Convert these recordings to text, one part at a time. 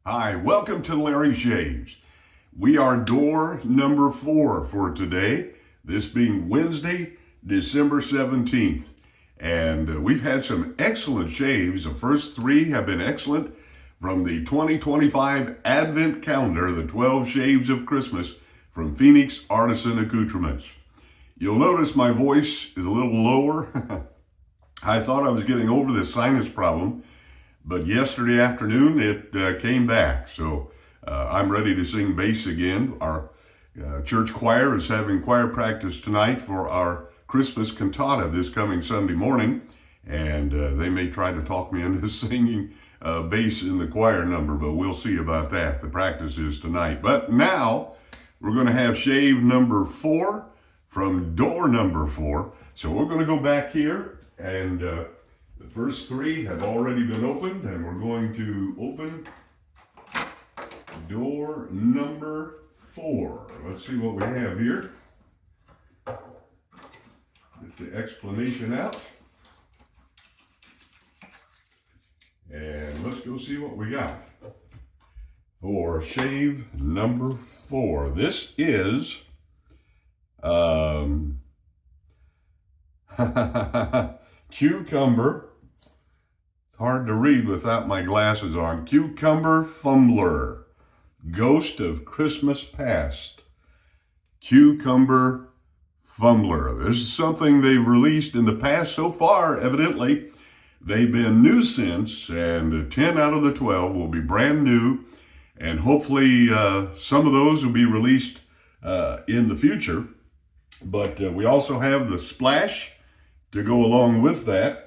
Hi, welcome to Larry Shaves. We are door number 4 for today, this being Wednesday, December 17th. And we've had some excellent shaves. The first 3 have been excellent from the 2025 Advent Calendar, the 12 Shaves of Christmas from Phoenix Artisan Accoutrements. You'll notice my voice is a little lower. I thought I was getting over this sinus problem, but yesterday afternoon it came back. So I'm ready to sing bass again. Our church choir is having choir practice tonight for our Christmas cantata this coming Sunday morning. And they may try to talk me into singing bass in the choir number, but we'll see about that. The practice is tonight. But now we're going to have shave number 4 from door number 4. So we're going to go back here, and the first 3 have already been opened, and we're going to open door number 4. Let's see what we have here. Get the explanation out. And let's go see what we got for shave number 4. This is Cucumber. Hard to read without my glasses on. Cucumber Fumbler, Ghost of Christmas Past. Cucumber Fumbler. This is something they've released in the past. So far, evidently, they've been new scents, and 10 out of the 12 will be brand new, and hopefully some of those will be released in the future. But we also have the splash to go along with that.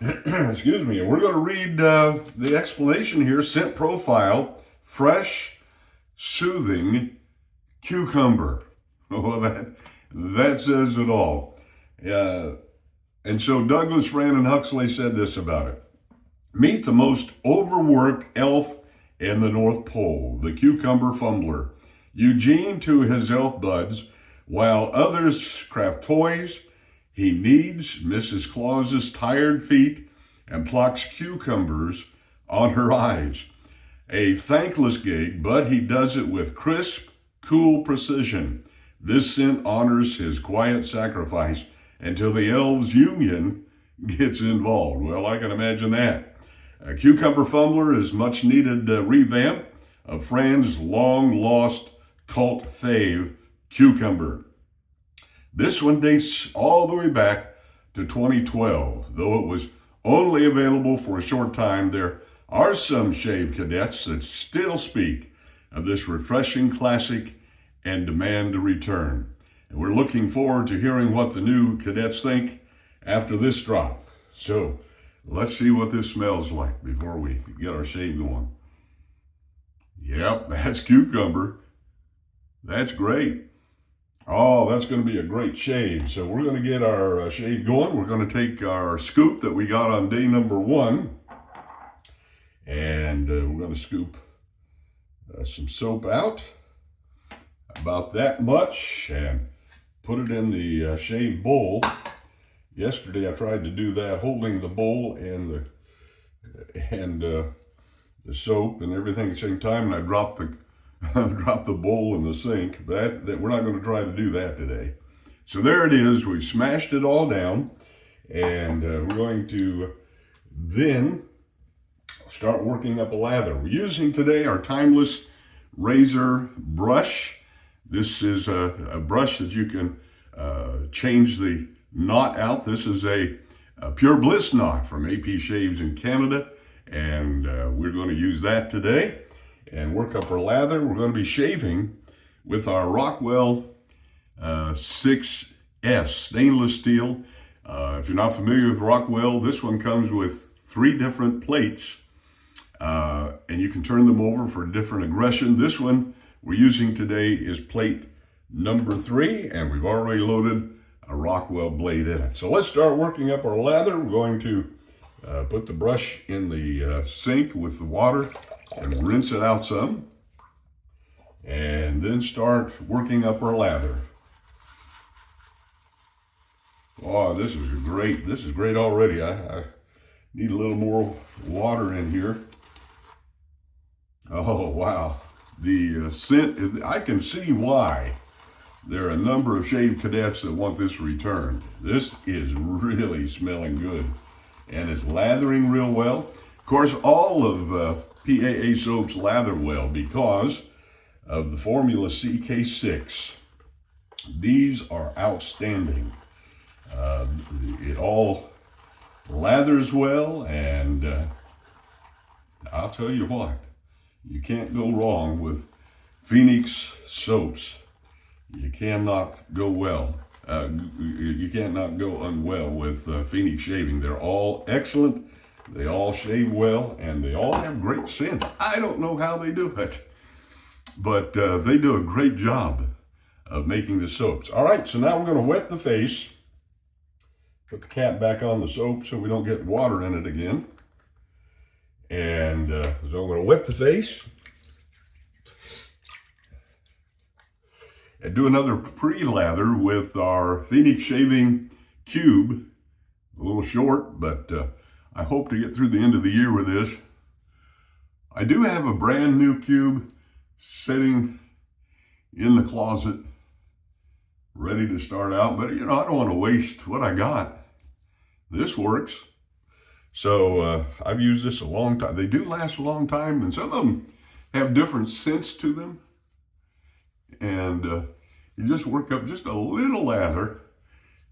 Excuse me. And we're going to read the explanation here. Scent Profile, Fresh, Soothing Cucumber. Well, that says it all. And so Douglas, Fran, and Huxley said this about it. Meet the most overworked elf in the North Pole, the Cucumber Fumbler. Eugene to his elf buds, while others craft toys, he kneads Mrs. Claus's tired feet and plucks cucumbers on her eyes. A thankless gig, but he does it with crisp, cool precision. This scent honors his quiet sacrifice until the elves' union gets involved. Well, I can imagine that. Cucumber Fumbler is much needed revamp of Fran's long-lost cult fave, Cucumber. This one dates all the way back to 2012. Though it was only available for a short time, there are some shave cadets that still speak of this refreshing classic and demand a return. And we're looking forward to hearing what the new cadets think after this drop. So let's see what this smells like before we get our shave going. Yep, that's cucumber. That's great. Oh, that's going to be a great shave. So we're going to get our shave going. We're going to take our scoop that we got on day number 1, and we're going to scoop some soap out, about that much, and put it in the shave bowl. Yesterday I tried to do that, holding the bowl and the soap and everything at the same time, and I dropped the bowl in the sink. But that we're not going to try to do that today. So there it is. We've smashed it all down, and we're going to then start working up a lather. We're using today our timeless razor brush. This is a brush that you can change the knot out. This is a Pure Bliss knot from AP Shaves in Canada, and we're going to use that today and work up our lather. We're going to be shaving with our Rockwell 6S stainless steel. If you're not familiar with Rockwell, this one comes with 3 different plates, and you can turn them over for different aggression. This one we're using today is plate number 3, and we've already loaded a Rockwell blade in it. So let's start working up our lather. We're going to put the brush in the sink with the water and rinse it out some, and then start working up our lather. Oh, this is great. This is great already. I need a little more water in here. Oh, wow. The scent, I can see why there are a number of shave cadets that want this returned. This is really smelling good and it's lathering real well. Of course, all of PAA soaps lather well because of the formula CK6. These are outstanding. It all lathers well, and I'll tell you what, you can't go wrong with Phoenix soaps. You cannot go well. You cannot go unwell with Phoenix shaving. They're all excellent. They all shave well, and they all have great scent. I don't know how they do it, but they do a great job of making the soaps. All right, so now we're going to wet the face. Put the cap back on the soap so we don't get water in it again. And so I'm going to wet the face. And do another pre-lather with our Phoenix Shaving Cube. A little short, but I hope to get through the end of the year with this. I do have a brand new cube sitting in the closet, ready to start out, but you know, I don't want to waste what I got. This works. So I've used this a long time. They do last a long time, and some of them have different scents to them. And you just work up just a little lather,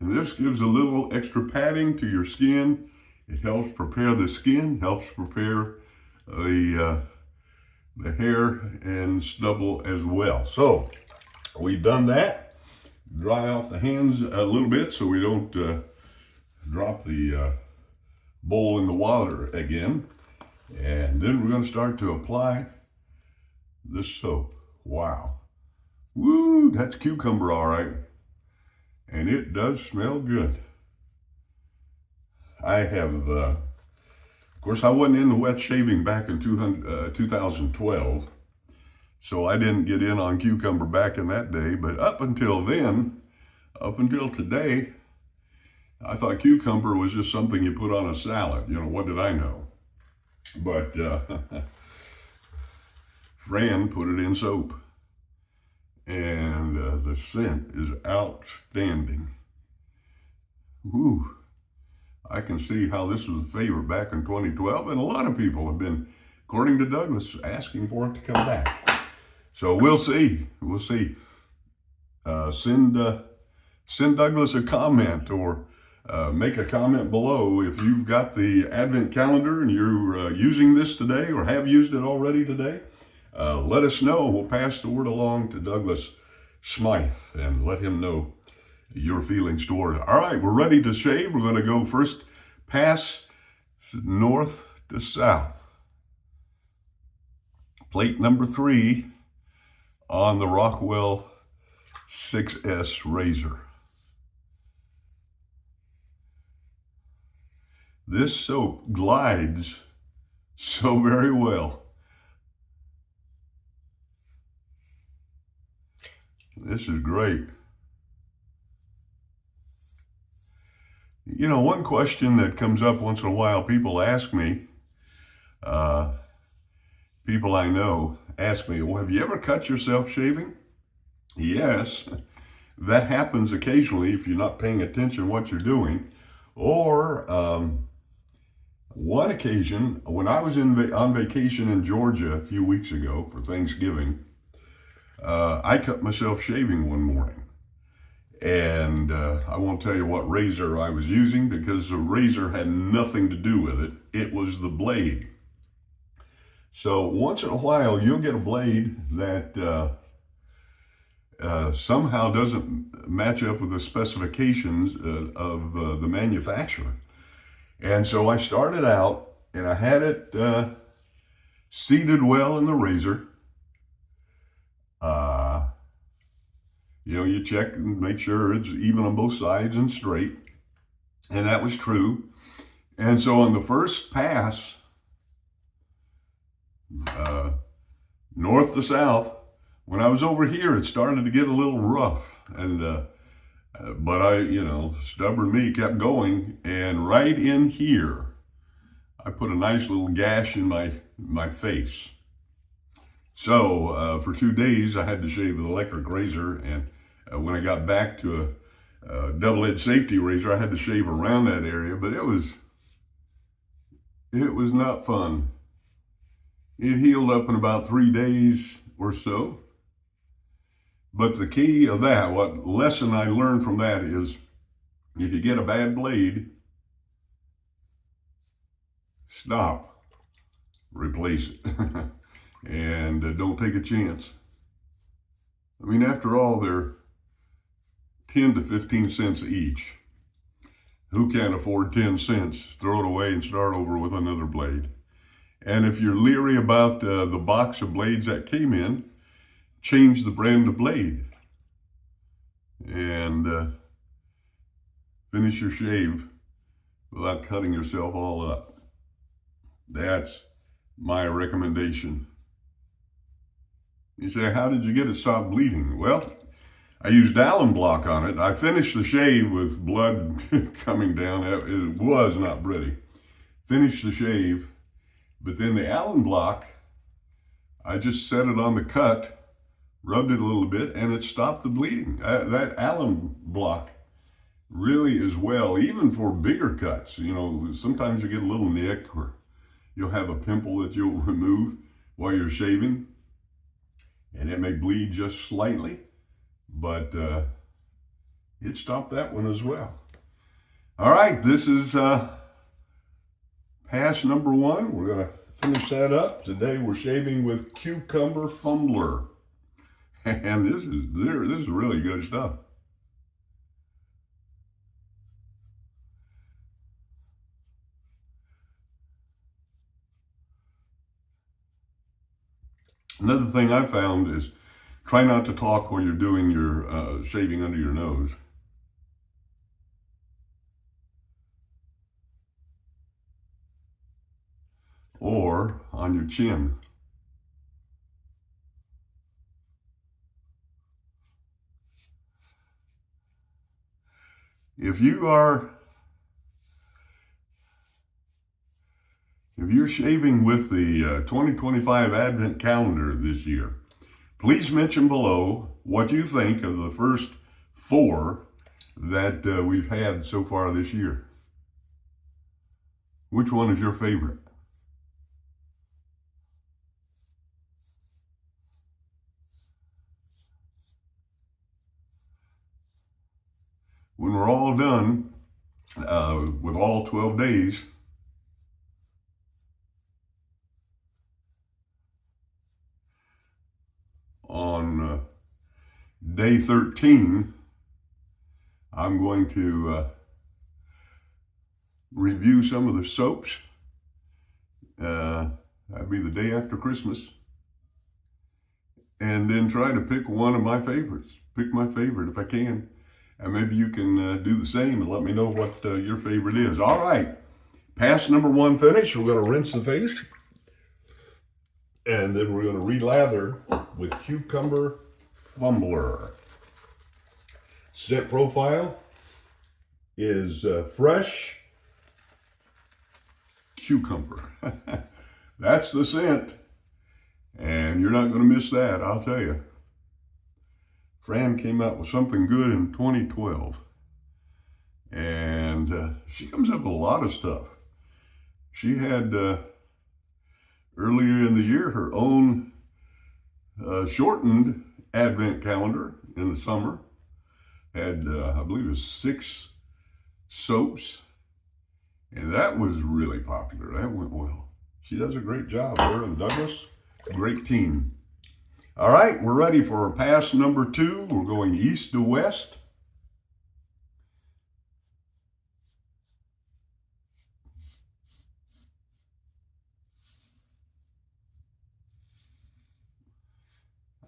and this gives a little extra padding to your skin. It helps prepare the skin, helps prepare the hair and stubble as well. So we've done that. Dry off the hands a little bit so we don't drop the bowl in the water again. And then we're going to start to apply this soap. Wow. Woo, that's cucumber, all right. And it does smell good. I have, of course, I wasn't in the wet shaving back in 2012, so I didn't get in on cucumber back in that day. But up until then, up until today, I thought cucumber was just something you put on a salad. You know, what did I know? But Fran put it in soap. And the scent is outstanding. Woo. I can see how this was a favorite back in 2012, and a lot of people have been, according to Douglas, asking for it to come back. So we'll see. We'll see. Send Douglas a comment, or make a comment below if you've got the Advent calendar and you're using this today or have used it already today. Let us know. We'll pass the word along to Douglas Smythe and let him know your feelings toward it. All right, we're ready to shave. We're going to go first pass north to south. Plate number 3 on the Rockwell 6S razor. This soap glides so very well. This is great. You know, one question that comes up once in a while, people ask me, people I know ask me, well, have you ever cut yourself shaving? Yes, that happens occasionally if you're not paying attention to what you're doing. Or one occasion, when I was on vacation in Georgia a few weeks ago for Thanksgiving, I cut myself shaving one morning. And I won't tell you what razor I was using because the razor had nothing to do with it. It was the blade. So once in a while, you'll get a blade that somehow doesn't match up with the specifications of the manufacturer. And so I started out and I had it seated well in the razor. You know, you check and make sure it's even on both sides and straight. And that was true. And so on the first pass, north to south, when I was over here, it started to get a little rough. And but I, you know, stubborn me kept going. And right in here, I put a nice little gash in my face. So for 2 days, I had to shave with an electric razor, and when I got back to a double-edged safety razor, I had to shave around that area, but it was not fun. It healed up in about 3 days or so. But the key of that, what lesson I learned from that is, if you get a bad blade, stop, replace it, and don't take a chance. I mean, after all, they're 10 to 15 cents each. Who can't afford 10 cents? Throw it away and start over with another blade. And if you're leery about the box of blades that came in, change the brand of blade and finish your shave without cutting yourself all up. That's my recommendation. You say, how did you get it stop bleeding? Well, I used Allen block on it. I finished the shave with blood coming down. It was not pretty. Finished the shave, but then the Allen block, I just set it on the cut, rubbed it a little bit, and it stopped the bleeding. That Allen block really is well, even for bigger cuts. You know, sometimes you get a little nick, or you'll have a pimple that you'll remove while you're shaving, and it may bleed just slightly, but it stopped that one as well. All right, this is pass number 1. We're going to finish that up. Today we're shaving with Cucumber Fumbler, and this is really good stuff. Another thing I found is try not to talk while you're doing your shaving under your nose. Or on your chin. If you're shaving with the 2025 Advent calendar this year, please mention below what you think of the first 4 that we've had so far this year. Which one is your favorite? When we're all done with all 12 days, on day 13, I'm going to review some of the soaps. That'd be the day after Christmas. And then try to pick one of my favorites. Pick my favorite if I can. And maybe you can do the same and let me know what your favorite is. All right, pass number 1 finished. We're going to rinse the face. And then we're going to relather with Cucumber Fumbler. Scent profile is fresh cucumber. That's the scent. And you're not going to miss that, I'll tell you. Fran came out with something good in 2012. And she comes up with a lot of stuff. She had, earlier in the year, her own shortened Advent calendar in the summer. Had, I believe it was 6 soaps. And that was really popular. That went well. She does a great job. Her and Douglas, great team. All right, we're ready for pass number 2. We're going east to west.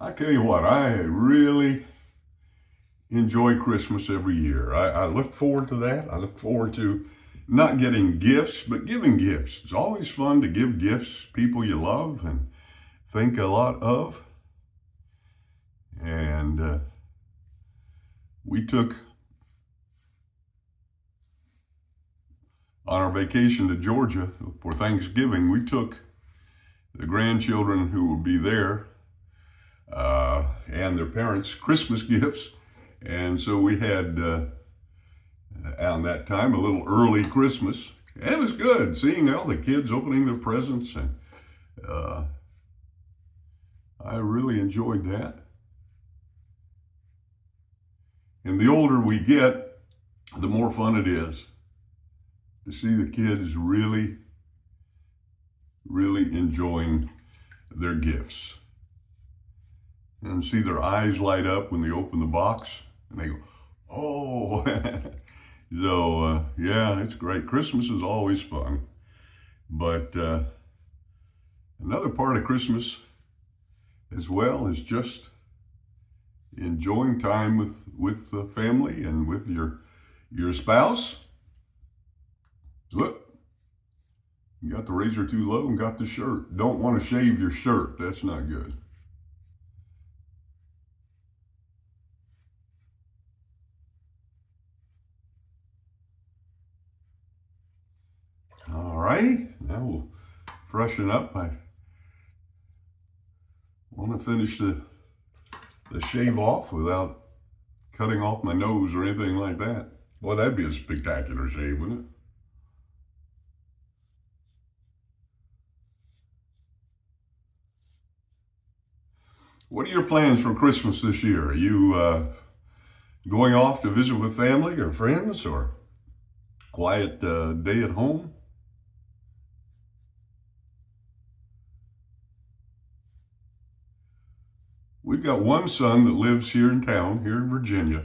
I tell you what, I really enjoy Christmas every year. I look forward to that. I look forward to not getting gifts, but giving gifts. It's always fun to give gifts to people you love and think a lot of. And we took, on our vacation to Georgia for Thanksgiving, we took the grandchildren who would be there and their parents Christmas gifts. And so we had, on that time, a little early Christmas. And it was good seeing all the kids opening their presents, and I really enjoyed that. And the older we get, the more fun it is to see the kids really enjoying their gifts, and see their eyes light up when they open the box and they go, oh. So yeah, it's great. Christmas is always fun. But another part of Christmas as well is just enjoying time with the family and with your spouse. Look, you got the razor too low and got the shirt. Don't want to shave your shirt. That's not good. All righty, now we'll freshen up. I want to finish the shave off without cutting off my nose or anything like that. Boy, that'd be a spectacular shave, wouldn't it? What are your plans for Christmas this year? Are you going off to visit with family or friends, or quiet day at home? We've got one son that lives here in town, here in Virginia,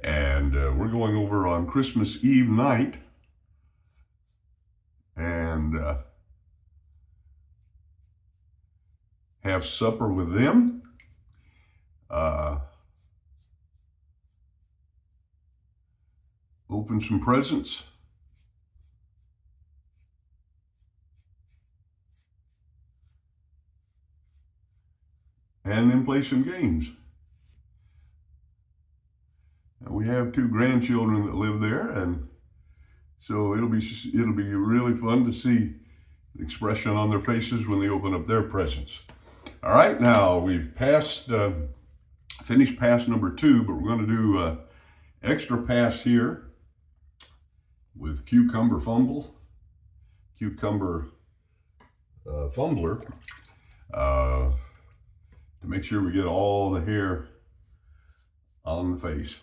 and we're going over on Christmas Eve night, and have supper with them. Open some presents. And then play some games. And we have 2 grandchildren that live there, and so it'll be really fun to see the expression on their faces when they open up their presents. All right, now we've finished pass number 2, but we're going to do extra pass here with Cucumber Fumbler to make sure we get all the hair on the face.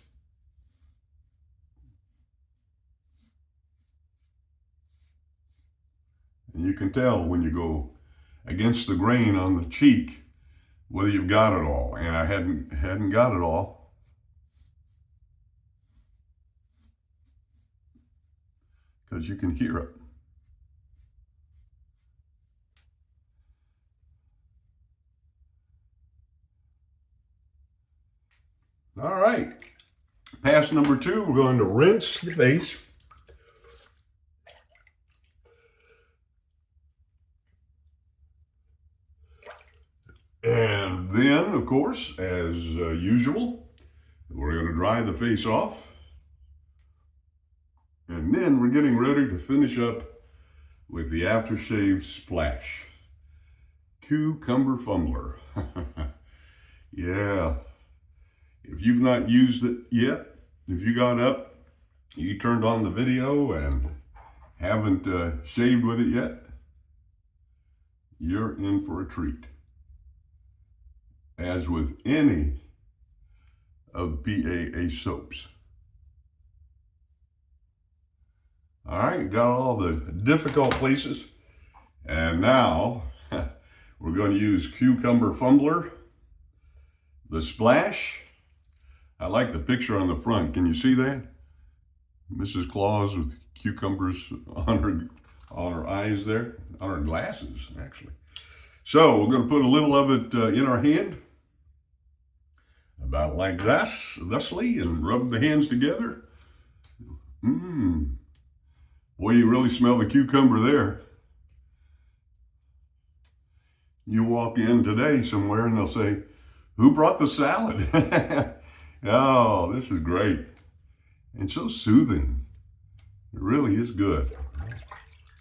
And you can tell when you go against the grain on the cheek whether you've got it all. And I hadn't got it all. Because you can hear it. All right, pass number 2, we're going to rinse the face. And then, of course, as usual, we're going to dry the face off. And then we're getting ready to finish up with the aftershave splash. Cucumber Fumbler. Yeah. If you've not used it yet, if you got up, you turned on the video and haven't shaved with it yet, you're in for a treat. As with any of PAA soaps. All right, got all the difficult places. And now we're going to use Cucumber Fumbler, the splash. I like the picture on the front. Can you see that? Mrs. Claus with cucumbers on her eyes there, on her glasses, actually. So we're going to put a little of it in our hand, about like this, thusly, and rub the hands together. Boy, you really smell the cucumber there. You walk in today somewhere and they'll say, "Who brought the salad?" Oh, this is great. And so soothing. It really is good.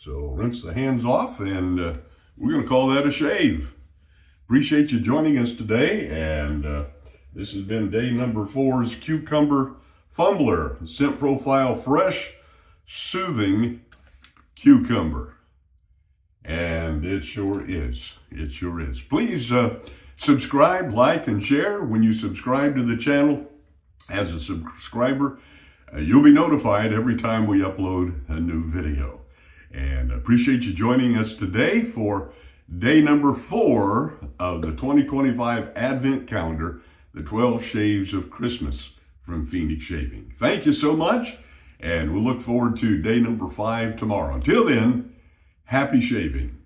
So rinse the hands off, and we're going to call that a shave. Appreciate you joining us today. And this has been day number 4's Cucumber Fumbler Scent Profile Fresh, Soothing Cucumber. And it sure is. It sure is. Please subscribe, like, and share. When you subscribe to the channel as a subscriber, you'll be notified every time we upload a new video. And appreciate you joining us today for day number 4 of the 2025 Advent Calendar, the 12 Shaves of Christmas from Phoenix Shaving. Thank you so much, and we'll look forward to day number 5 tomorrow. Until then, happy shaving.